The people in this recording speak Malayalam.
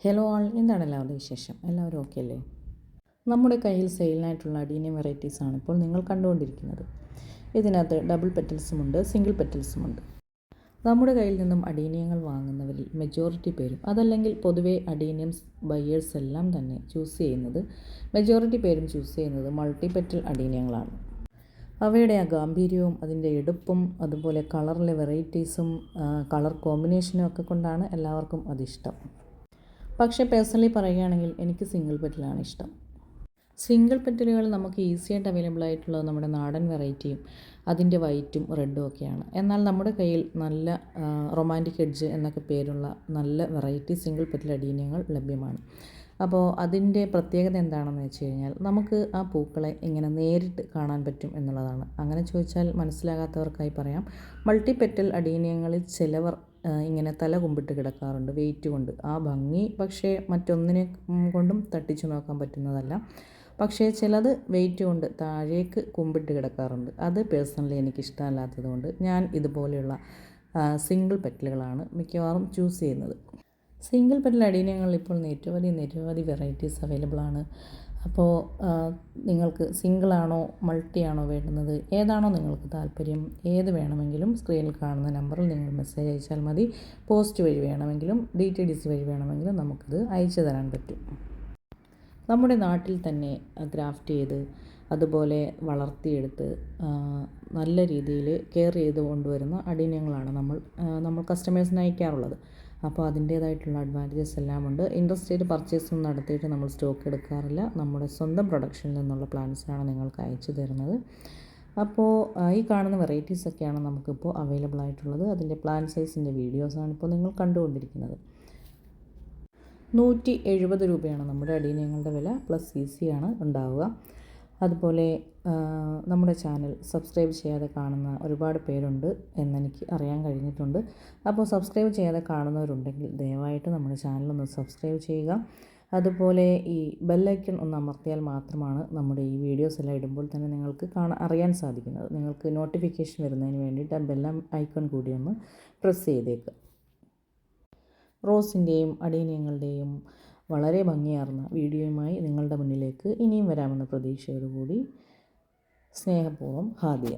ഹലോ ആൾ, എന്താണ് എല്ലാവരുടെ വിശേഷം? എല്ലാവരും ഓക്കെ അല്ലേ? നമ്മുടെ കയ്യിൽ സെയിലിനായിട്ടുള്ള അഡീനിയം വെറൈറ്റീസാണ് ഇപ്പോൾ നിങ്ങൾ കണ്ടുകൊണ്ടിരിക്കുന്നത്. ഇതിനകത്ത് ഡബിൾ പെറ്റൽസുമുണ്ട്, സിംഗിൾ പെറ്റൽസുമുണ്ട്. നമ്മുടെ കയ്യിൽ നിന്നും അഡീനിയങ്ങൾ വാങ്ങുന്നവരിൽ മെജോറിറ്റി പേരും, അതല്ലെങ്കിൽ പൊതുവേ അഡീനിയംസ് ബയേഴ്സ് എല്ലാം തന്നെ മെജോറിറ്റി പേരും ചൂസ് ചെയ്യുന്നത് മൾട്ടി പെറ്റൽ അഡീനിയങ്ങളാണ്. അവയുടെ ആ ഗാംഭീര്യവും അതിൻ്റെ എടുപ്പും അതുപോലെ കളറിലെ വെറൈറ്റീസും കളർ കോമ്പിനേഷനും ഒക്കെ കൊണ്ടാണ് എല്ലാവർക്കും അതിഷ്ടം. പക്ഷേ പേഴ്സണലി പറയുകയാണെങ്കിൽ എനിക്ക് സിംഗിൾ പെറ്റലാണ് ഇഷ്ടം. സിംഗിൾ പെറ്റലുകൾ നമുക്ക് ഈസിയായിട്ട് അവൈലബിൾ ആയിട്ടുള്ളത് നമ്മുടെ നാടൻ വെറൈറ്റിയും അതിൻ്റെ വൈറ്റും റെഡും ഒക്കെയാണ്. എന്നാൽ നമ്മുടെ കയ്യിൽ നല്ല റൊമാൻറ്റിക് എഡ്ജ് എന്നൊക്കെ പേരുള്ള നല്ല വെറൈറ്റി സിംഗിൾ പെറ്റൽ അഡീനിയങ്ങൾ ലഭ്യമാണ്. അപ്പോൾ അതിൻ്റെ പ്രത്യേകത എന്താണെന്ന് വെച്ച് കഴിഞ്ഞാൽ നമുക്ക് ആ പൂക്കളെ ഇങ്ങനെ നേരിട്ട് കാണാൻ പറ്റും എന്നുള്ളതാണ്. അങ്ങനെ ചോദിച്ചാൽ മനസ്സിലാകാത്തവർക്കായി പറയാം, മൾട്ടി പെറ്റൽ അഡീനിയങ്ങളിൽ ചിലവർ ഇങ്ങനെ തല കുമ്പിട്ട് കിടക്കാറുണ്ട് വെയിറ്റ് കൊണ്ട്. ആ ഭംഗി പക്ഷേ മറ്റൊന്നിനെ കൊണ്ടും തട്ടിച്ചു നോക്കാൻ പറ്റുന്നതല്ല. പക്ഷേ ചിലത് വെയിറ്റ് കൊണ്ട് താഴേക്ക് കുമ്പിട്ട് കിടക്കാറുണ്ട്. അത് പേഴ്സണലി എനിക്കിഷ്ടമല്ലാത്തത് കൊണ്ട് ഞാൻ ഇതുപോലെയുള്ള സിംഗിൾ പെറ്റലുകളാണ് മിക്കവാറും ചൂസ് ചെയ്യുന്നത്. സിംഗിൾ പെറ്റൽ അഡീനിയങ്ങളിൽ ഇപ്പോൾ നിരവധി വെറൈറ്റീസ് അവൈലബിൾ ആണ്. അപ്പോൾ നിങ്ങൾക്ക് സിംഗിളാണോ മൾട്ടിയാണോ വേണ്ടുന്നത്, ഏതാണോ നിങ്ങൾക്ക് താല്പര്യം, ഏത് വേണമെങ്കിലും സ്ക്രീനിൽ കാണുന്ന നമ്പറിൽ നിങ്ങൾ മെസ്സേജ് അയച്ചാൽ മതി. പോസ്റ്റ് വഴി വേണമെങ്കിലും DTDC വഴി വേണമെങ്കിലും നമുക്കിത് അയച്ചു തരാൻ പറ്റും. നമ്മുടെ നാട്ടിൽ തന്നെ ഗ്രാഫ്റ്റ് ചെയ്ത് അതുപോലെ വളർത്തിയെടുത്ത് നല്ല രീതിയിൽ കെയർ ചെയ്ത് കൊണ്ടുവരുന്ന അഡീനിയങ്ങളാണ് നമ്മൾ കസ്റ്റമേഴ്സിന് അയക്കാറുള്ളത്. അപ്പോൾ അതിൻ്റേതായിട്ടുള്ള അഡ്വാൻറ്റേജസ് എല്ലാം ഉണ്ട്. ഇൻട്രസ്റ്റഡ് പർച്ചേസ് നടത്തിയിട്ട് നമ്മൾ സ്റ്റോക്ക് എടുക്കാറില്ല. നമ്മുടെ സ്വന്തം പ്രൊഡക്ഷനിൽ നിന്നുള്ള പ്ലാന്റ്സാണ് നിങ്ങൾക്ക് അയച്ചു തരുന്നത്. അപ്പോൾ ഈ കാണുന്ന വെറൈറ്റീസൊക്കെയാണ് നമുക്കിപ്പോൾ അവൈലബിൾ ആയിട്ടുള്ളത്. അതിൻ്റെ പ്ലാന്റ് സൈസിൻ്റെ വീഡിയോസാണ് ഇപ്പോൾ നിങ്ങൾ കണ്ടുകൊണ്ടിരിക്കുന്നത്. 170 രൂപയാണ് നമ്മുടെ അഡീനിയങ്ങളുടെ വില, പ്ലസ് CC ആണ് ഉണ്ടാവുക. അതുപോലെ നമ്മുടെ ചാനൽ സബ്സ്ക്രൈബ് ചെയ്യാതെ കാണുന്ന ഒരുപാട് പേരുണ്ട് എന്നെനിക്ക് അറിയാൻ കഴിഞ്ഞിട്ടുണ്ട്. അപ്പോൾ സബ്സ്ക്രൈബ് ചെയ്യാതെ കാണുന്നവരുണ്ടെങ്കിൽ ദയവായിട്ട് നമ്മുടെ ചാനലൊന്ന് സബ്സ്ക്രൈബ് ചെയ്യുക. അതുപോലെ ഈ ബെല്ലൈക്കൺ ഒന്ന് അമർത്തിയാൽ മാത്രമാണ് നമ്മുടെ ഈ വീഡിയോസ് എല്ലാം ഇടുമ്പോൾ തന്നെ നിങ്ങൾക്ക് അറിയാൻ സാധിക്കുന്നത്. നിങ്ങൾക്ക് നോട്ടിഫിക്കേഷൻ വരുന്നതിന് വേണ്ടിയിട്ട് ആ ബെൽ ഐക്കൺ കൂടി ഒന്ന് പ്രസ് ചെയ്തേക്കുക. റോസിൻ്റെയും അഡീനിയങ്ങളുടെയും വളരെ ഭംഗിയാർന്ന വീഡിയോയുമായി നിങ്ങളുടെ മുന്നിലേക്ക് ഇനിയും വരാമെന്ന പ്രതീക്ഷയോടുകൂടി സ്നേഹപൂർവ്വം ഹാദിയ.